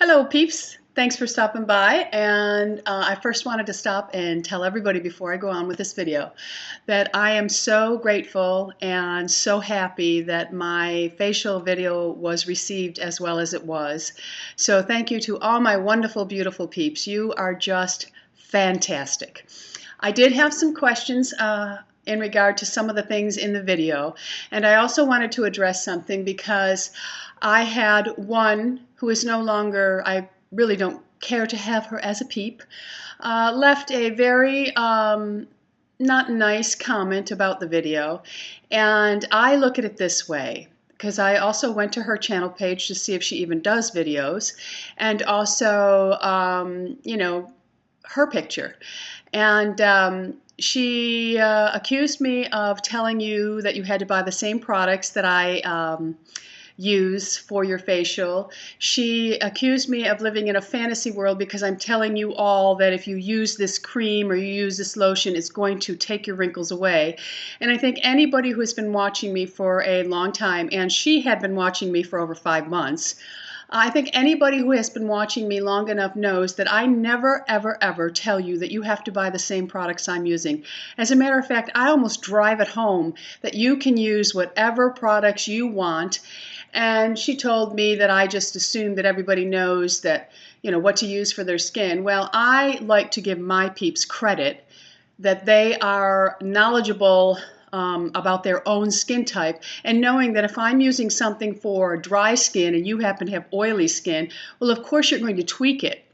Hello, peeps. Thanks for stopping by. And I first wanted to stop and tell everybody before I go on with this video that I am so grateful and so happy that my facial video was received as well as it was. So thank you to all my wonderful, beautiful peeps. You are just fantastic. I did have some questions in regard to some of the things in the video, and I also wanted to address something because I had one who is no longer, I really don't care to have her as a peep, left a very not nice comment about the video, and I look at it this way. Because I also went to her channel page to see if she even does videos, and also, her picture. And she accused me of telling you that you had to buy the same products that I use for your facial. She accused me of living in a fantasy world because I'm telling you all that if you use this cream or you use this lotion, it's going to take your wrinkles away. And I think anybody who has been watching me for a long time, and she had been watching me for over 5 months, I think anybody who has been watching me long enough knows that I never, ever, ever tell you that you have to buy the same products I'm using. As a matter of fact, I almost drive it home that you can use whatever products you want. And she told me that I just assume that everybody knows that, what to use for their skin. Well, I like to give my peeps credit that they are knowledgeable about their own skin type, and knowing that if I'm using something for dry skin and you happen to have oily skin, well, of course you're going to tweak it.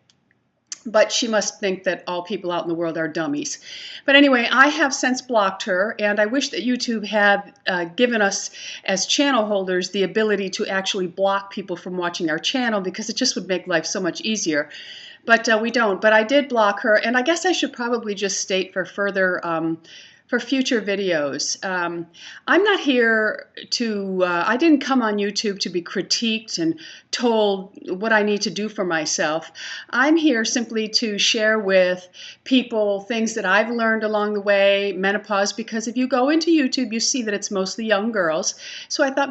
But she must think that all people out in the world are dummies. But anyway, I have since blocked her, and I wish that YouTube had given us as channel holders the ability to actually block people from watching our channel, because it just would make life so much easier. But we don't. But I did block her, and I guess I should probably just state for future videos. I'm not here to, I didn't come on YouTube to be critiqued and told what I need to do for myself. I'm here simply to share with people things that I've learned along the way, menopause, because if you go into YouTube, you see that it's mostly young girls. So I thought,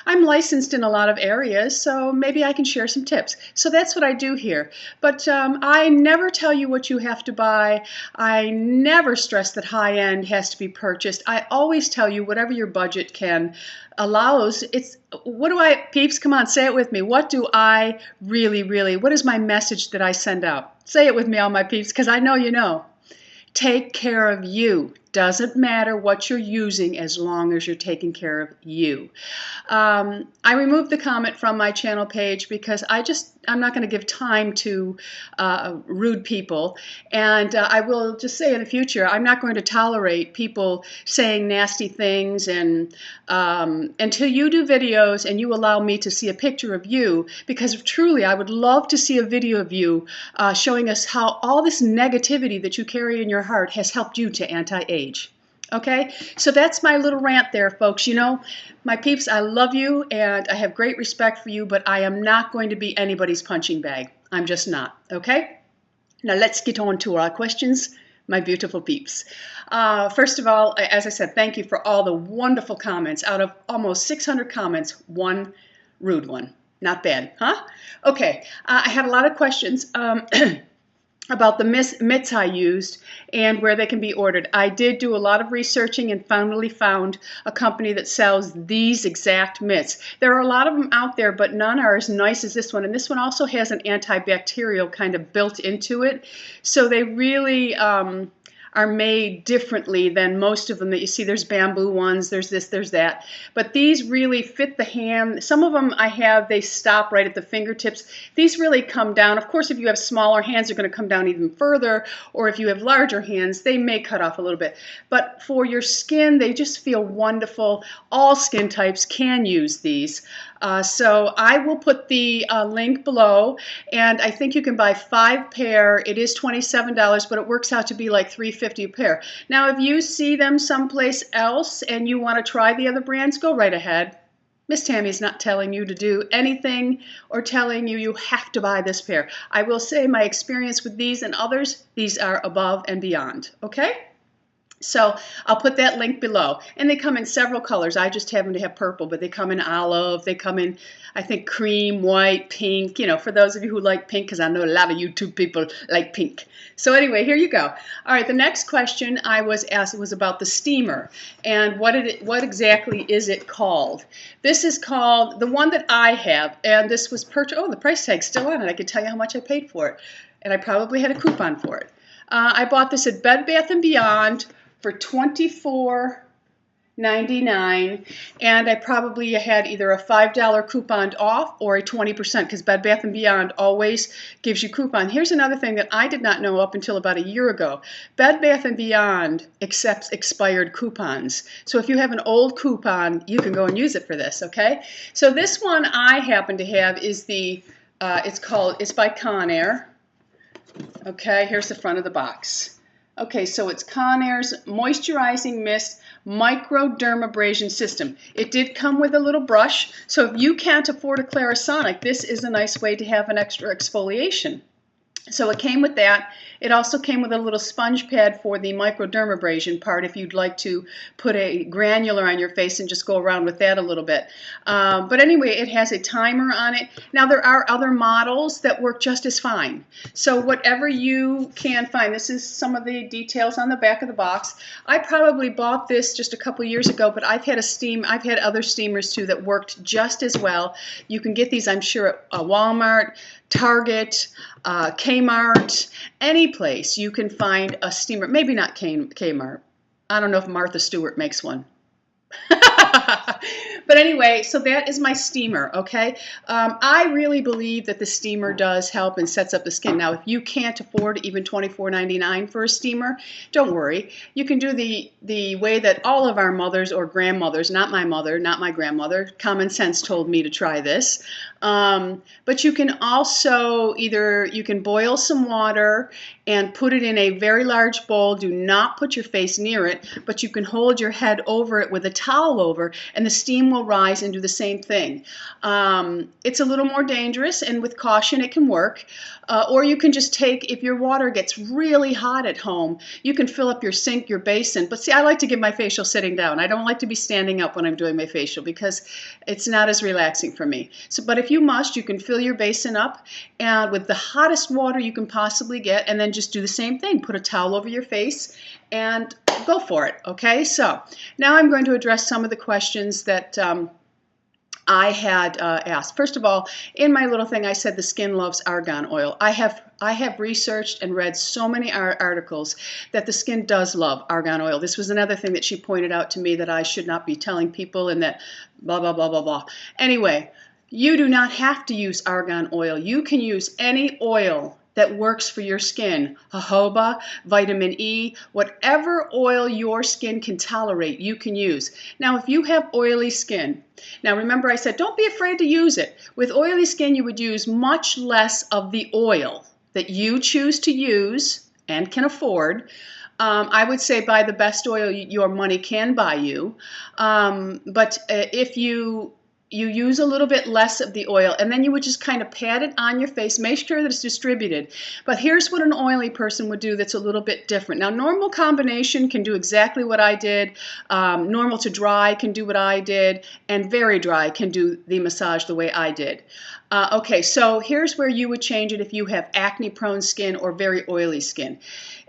I'm licensed in a lot of areas, so maybe I can share some tips. So that's what I do here. But I never tell you what you have to buy. I never stress that high-end has to be purchased. I always tell you whatever your budget can allows. Peeps, come on, say it with me. What do I really, what is my message that I send out? Say it with me, all my peeps, because I know you know. Take care of you. Doesn't matter what you're using as long as you're taking care of you. I removed the comment from my channel page because I'm not going to give time to rude people. And I will just say in the future, I'm not going to tolerate people saying nasty things, and until you do videos and you allow me to see a picture of you, because truly I would love to see a video of you showing us how all this negativity that you carry in your heart has helped you to anti-age. Okay, so that's my little rant there, folks. My peeps, I love you and I have great respect for you, but I am not going to be anybody's punching bag. I'm just not. Okay, now let's get on to our questions, my beautiful peeps. First of all, as I said, thank you for all the wonderful comments. Out of almost 600 comments, one rude one. Not bad, huh? Okay, I had a lot of questions about the mitts I used and where they can be ordered. I did do a lot of researching and finally found a company that sells these exact mitts. There are a lot of them out there, but none are as nice as this one. And this one also has an antibacterial kind of built into it. So they really are made differently than most of them that you see. There's bamboo ones, there's this, there's that. But these really fit the hand. Some of them they stop right at the fingertips. These really come down. Of course, if you have smaller hands, they're going to come down even further. Or if you have larger hands, they may cut off a little bit. But for your skin, they just feel wonderful. All skin types can use these. So I will put the link below, and I think you can buy 5 pair. It is $27, but it works out to be like $3.50 a pair. Now, if you see them someplace else and you want to try the other brands, go right ahead. Miss Tammy's not telling you to do anything or telling you you have to buy this pair. I will say my experience with these and others, these are above and beyond. Okay? So I'll put that link below. And they come in several colors. I just happen to have purple, but they come in olive. They come in, I think, cream, white, pink. You know, for those of you who like pink, because I know a lot of YouTube people like pink. So anyway, here you go. All right, the next question I was asked was about the steamer. And what exactly is it called? This is called, the one that I have, and this was purchased, oh, the price tag's still on it. I can tell you how much I paid for it. And I probably had a coupon for it. I bought this at Bed Bath & Beyond for $24.99, and I probably had either a $5 coupon off or a 20%, because Bed Bath & Beyond always gives you coupon. Here's another thing that I did not know up until about a year ago. Bed Bath & Beyond accepts expired coupons. So if you have an old coupon, you can go and use it for this, okay? So this one I happen to have is the, it's by Conair. Okay, here's the front of the box. Okay, so it's Conair's Moisturizing Mist Microdermabrasion System. It did come with a little brush, so if you can't afford a Clarisonic, this is a nice way to have an extra exfoliation. So it came with that. It also came with a little sponge pad for the microdermabrasion part if you'd like to put a granular on your face and just go around with that a little bit. But anyway, it has a timer on it. Now there are other models that work just as fine. So whatever you can find, this is some of the details on the back of the box. I probably bought this just a couple years ago, but I've had other steamers too that worked just as well. You can get these, I'm sure, at Walmart, Target, Kmart, any place you can find a steamer. Maybe not Kmart. I don't know if Martha Stewart makes one. But anyway, so that is my steamer, okay? I really believe that the steamer does help and sets up the skin. Now, if you can't afford even $24.99 for a steamer, don't worry. You can do the way that all of our mothers or grandmothers, not my mother, not my grandmother, common sense told me to try this. But you can also you can boil some water and put it in a very large bowl. Do not put your face near it, but you can hold your head over it with a towel over, and the steam will rise and do the same thing. It's a little more dangerous, and with caution it can work. Or you can just take, if your water gets really hot at home, you can fill up your sink, your basin. But see, I like to give my facial sitting down. I don't like to be standing up when I'm doing my facial because it's not as relaxing for me. So, but if you must, you can fill your basin up and with the hottest water you can possibly get, and then just do the same thing. Put a towel over your face and go for it, okay? So now I'm going to address some of the questions that I had asked. First of all, in my little thing, I said the skin loves argan oil. I have researched and read so many articles that the skin does love argan oil. This was another thing that she pointed out to me that I should not be telling people, and that blah, blah, blah, blah, blah. Anyway, you do not have to use argan oil. You can use any oil that works for your skin. Jojoba, vitamin E, whatever oil your skin can tolerate, you can use. Now, if you have oily skin, now remember I said don't be afraid to use it. With oily skin, you would use much less of the oil that you choose to use and can afford. I would say buy the best oil your money can buy you. But if you use a little bit less of the oil, and then you would just kind of pat it on your face, make sure that it's distributed. But here's what an oily person would do that's a little bit different. Now, normal combination can do exactly what I did. Normal to dry can do what I did, and very dry can do the massage the way I did. Okay, so here's where you would change it if you have acne-prone skin or very oily skin.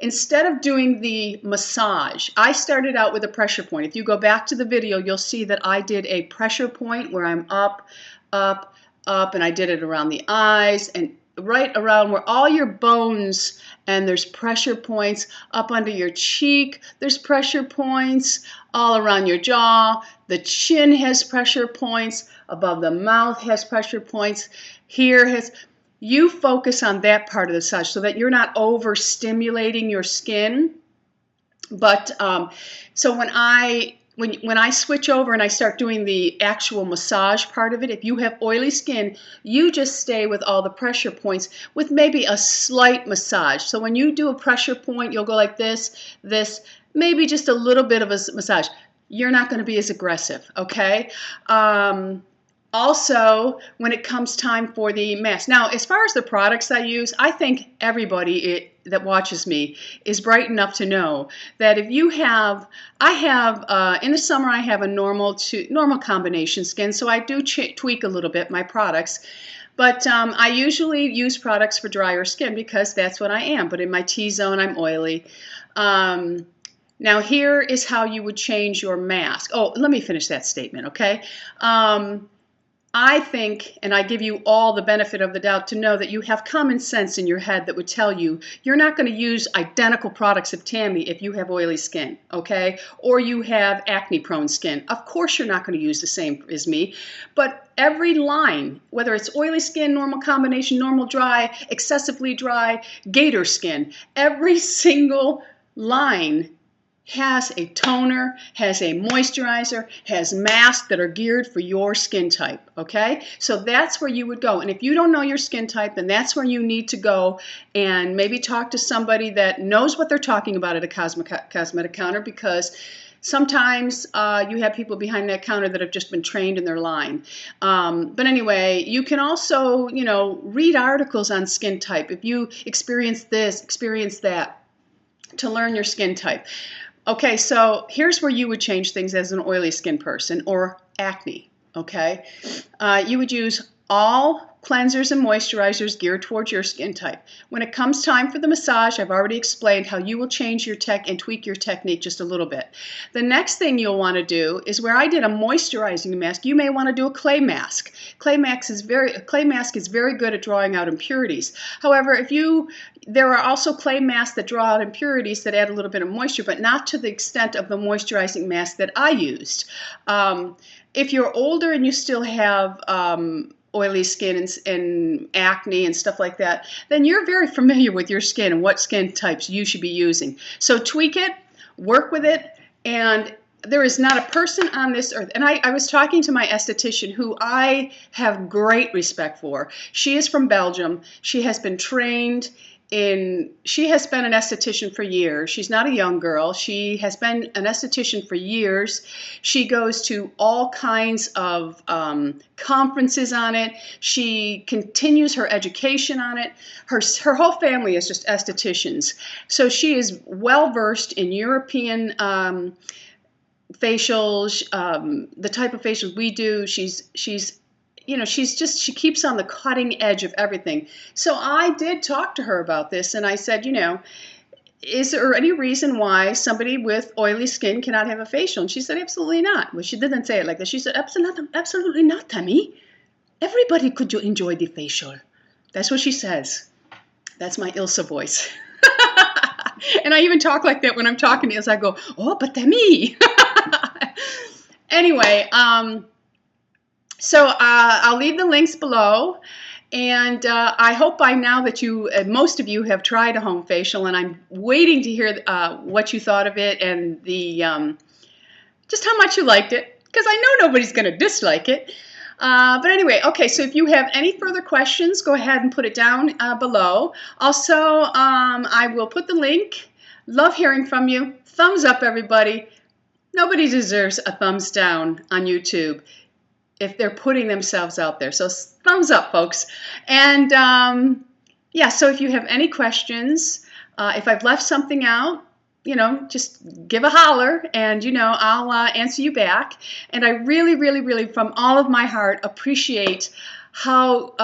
Instead of doing the massage, I started out with a pressure point. If you go back to the video, you'll see that I did a pressure point where I'm up, up, up, and I did it around the eyes and right around where all your bones, and there's pressure points up under your cheek. There's pressure points all around your jaw. The chin has pressure points. Above the mouth has pressure points. Here has... You focus on that part of the massage so that you're not overstimulating your skin. But so when I switch over and I start doing the actual massage part of it, if you have oily skin, you just stay with all the pressure points with maybe a slight massage. So when you do a pressure point, you'll go like this, this, maybe just a little bit of a massage. You're not going to be as aggressive, okay? Also, when it comes time for the mask. Now, as far as the products I use, I think everybody that watches me is bright enough to know that if you have, I have, in the summer I have a normal combination skin, so I do tweak a little bit my products. But I usually use products for drier skin because that's what I am. But in my T-zone, I'm oily. Now here is how you would change your mask. Oh, let me finish that statement, okay? I think, and I give you all the benefit of the doubt to know that you have common sense in your head that would tell you you're not going to use identical products of Tammy if you have oily skin, okay? Or you have acne-prone skin. Of course you're not going to use the same as me, but every line, whether it's oily skin, normal combination, normal dry, excessively dry, gator skin, every single line has a toner, has a moisturizer, has masks that are geared for your skin type, okay? So that's where you would go. And if you don't know your skin type, then that's where you need to go and maybe talk to somebody that knows what they're talking about at a cosmetic counter, because sometimes you have people behind that counter that have just been trained in their line. But anyway, you can also, you know, read articles on skin type. If you experience this, experience that, to learn your skin type. Okay, so here's where you would change things as an oily skin person or acne, okay? You would use all cleansers and moisturizers geared towards your skin type. When it comes time for the massage, I've already explained how you will change your and tweak your technique just a little bit. The next thing you'll want to do is, where I did a moisturizing mask, you may want to do a clay mask. Clay mask is very good at drawing out impurities. However, there are also clay masks that draw out impurities that add a little bit of moisture, but not to the extent of the moisturizing mask that I used. If you're older and you still have oily skin and acne and stuff like that, then you're very familiar with your skin and what skin types you should be using. So tweak it, work with it, and there is not a person on this earth, and I was talking to my esthetician, who I have great respect for. She is from Belgium. She has been trained she has been an esthetician for years. She's not a young girl. She has been an esthetician for years. She goes to all kinds of conferences on it. She continues her education on it. Her whole family is just estheticians. So she is well versed in European facials, the type of facials we do. She keeps on the cutting edge of everything. So I did talk to her about this, and I said, is there any reason why somebody with oily skin cannot have a facial? And she said, absolutely not. Well, she didn't say it like that. She said, absolutely not, Tammy. Everybody could enjoy the facial. That's what she says. That's my Ilsa voice. And I even talk like that when I'm talking to you, as I go, oh, but Tammy. Anyway, so I'll leave the links below, and I hope by now that most of you have tried a home facial, and I'm waiting to hear what you thought of it and just how much you liked it, because I know nobody's going to dislike it. But anyway, okay, so if you have any further questions, go ahead and put it down below. Also, I will put the link. Love hearing from you. Thumbs up, everybody. Nobody deserves a thumbs down on YouTube if they're putting themselves out there. So thumbs up, folks. And yeah, so if you have any questions, if I've left something out, just give a holler, and I'll answer you back. And I really, really, really, from all of my heart, appreciate how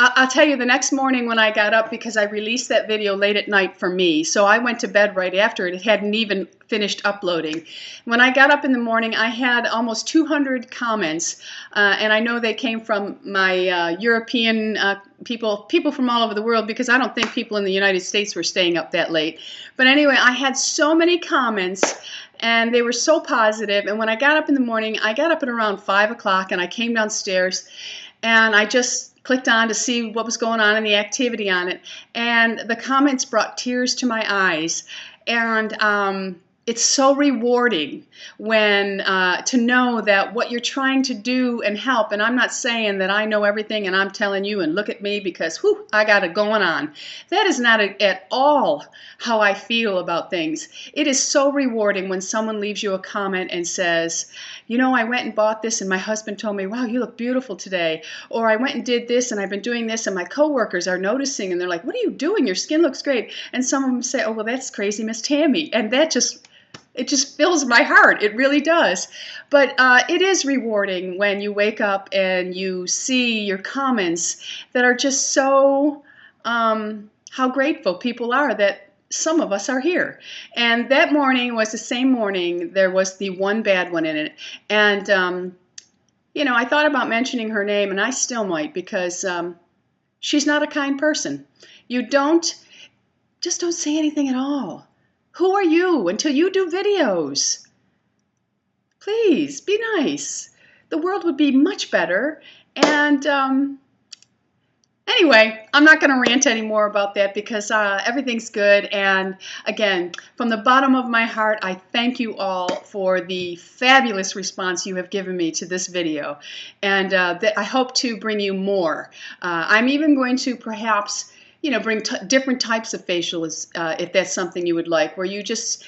I'll tell you, the next morning when I got up, because I released that video late at night for me, so I went to bed right after it. It hadn't even finished uploading. When I got up in the morning, I had almost 200 comments, and I know they came from my European people from all over the world, because I don't think people in the United States were staying up that late. But anyway, I had so many comments, and they were so positive. And when I got up in the morning, I got up at around 5 o'clock, and I came downstairs, and I just clicked on to see what was going on and the activity on it. And the comments brought tears to my eyes. And it's so rewarding when to know that what you're trying to do and help, and I'm not saying that I know everything and I'm telling you and look at me because whew, I got it going on. That is not at all how I feel about things. It is so rewarding when someone leaves you a comment and says, you know, I went and bought this and my husband told me, wow, you look beautiful today. Or I went and did this and I've been doing this and my coworkers are noticing and they're like, what are you doing? Your skin looks great. And some of them say, oh, well, that's crazy, Miss Tammy. And that it just fills my heart. It really does. But it is rewarding when you wake up and you see your comments that are just so how grateful people are that some of us are here. And that morning was the same morning. There was the one bad one in it. And, you know, I thought about mentioning her name, and I still might because she's not a kind person. Just don't say anything at all. Who are you until you do videos? Please, be nice. The world would be much better. And anyway, I'm not going to rant anymore about that because everything's good. And again, from the bottom of my heart, I thank you all for the fabulous response you have given me to this video. And I hope to bring you more. I'm even going to perhaps bring different types of facials if that's something you would like, where you just,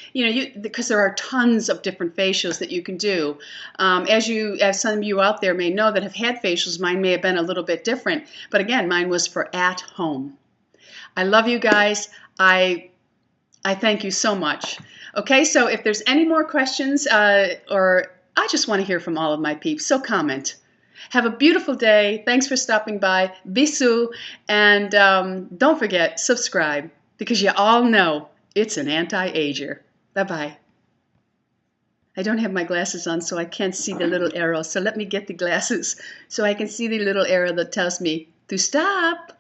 because there are tons of different facials that you can do. As some of you out there may know that have had facials, mine may have been a little bit different, but again, mine was for at home. I love you guys. I thank you so much. Okay, so if there's any more questions, or I just want to hear from all of my peeps, so comment. Have a beautiful day. Thanks for stopping by. Bisous. And don't forget, subscribe, because you all know it's an anti-ager. Bye-bye. I don't have my glasses on, so I can't see the little arrow. So let me get the glasses so I can see the little arrow that tells me to stop.